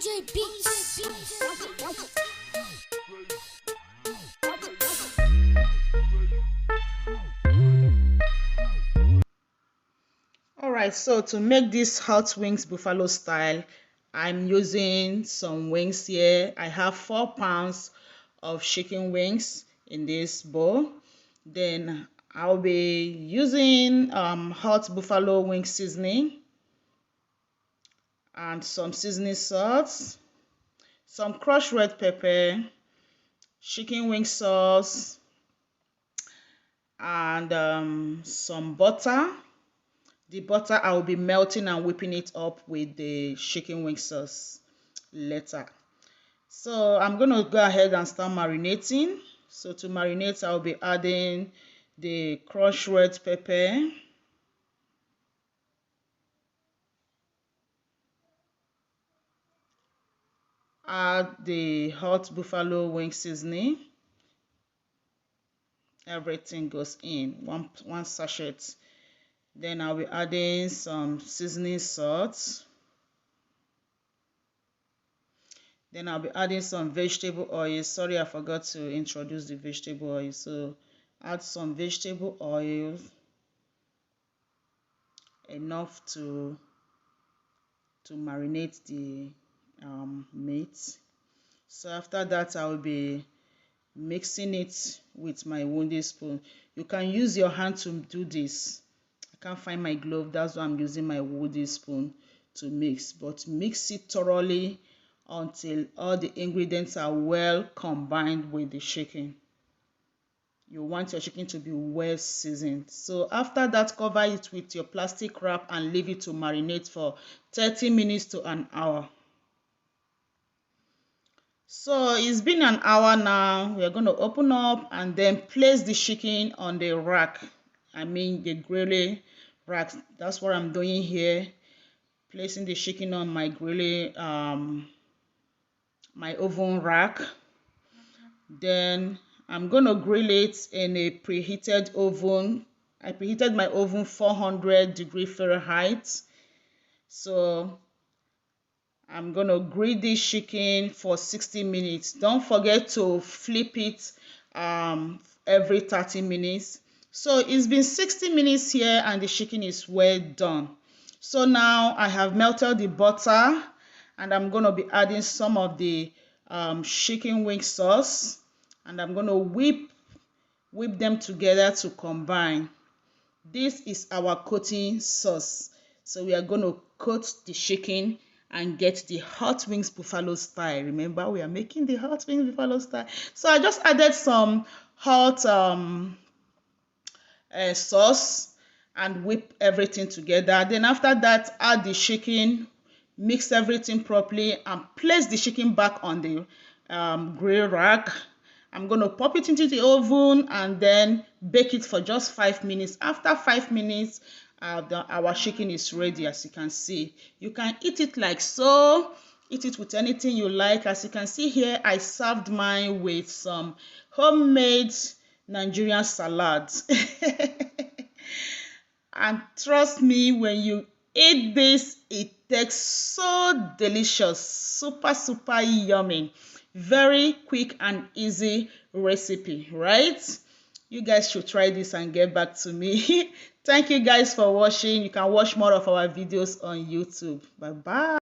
DJ Beats. Alright, so to make this hot wings buffalo style, I'm using some wings here. I have 4 pounds of chicken wings in this bowl. Then I'll be using hot buffalo wing seasoning and some seasoning salt, some crushed red pepper, chicken wing sauce, and some butter. The butter I will be melting and whipping it up with the chicken wing sauce later. So I'm going to go ahead and start marinating. So to marinate, I'll be adding the crushed red pepper, add the hot buffalo wing seasoning. Everything goes in, one sachet. Then I'll be adding some seasoning salt. Then I'll be adding some vegetable oil. Sorry, I forgot to introduce the vegetable oil. So add some vegetable oil, enough to marinate the meat. So after that, I will be mixing it with my wooden spoon. You can use your hand to do this. I can't find my glove, that's why I'm using my wooden spoon to mix. But mix it thoroughly until all the ingredients are well combined with the chicken. You want your chicken to be well seasoned. So after that, cover it with your plastic wrap and leave it to marinate for 30 minutes to an hour. So it's been an hour now. We're going to open up and then place the chicken on the rack. The grill rack. That's what I'm doing here. Placing the chicken on my grill, my oven rack. Then I'm going to grill it in a preheated oven. I preheated my oven 400°F. So I'm going to grill this chicken for 60 minutes. Don't forget to flip it every 30 minutes. So it's been 60 minutes here and the chicken is well done. So now I have melted the butter and I'm going to be adding some of the chicken wing sauce, and I'm going to whip them together to combine. This is our coating sauce. So we are going to coat the chicken and get the hot wings buffalo style. Remember, we are making the hot wings buffalo style. So I just added some hot sauce and whip everything together. Then after that, add the chicken, mix everything properly, and place the chicken back on the grill rack. I'm going to pop it into the oven and then bake it for just 5 minutes. After 5 minutes, our chicken is ready. As you can see, you can eat it like so. Eat it with anything you like. As you can see here, I served mine with some homemade Nigerian salads. And trust me, when you eat this, it tastes so delicious, super yummy. Very quick and easy recipe, right? You guys should try this and get back to me. Thank you guys for watching. You can watch more of our videos on YouTube. Bye bye.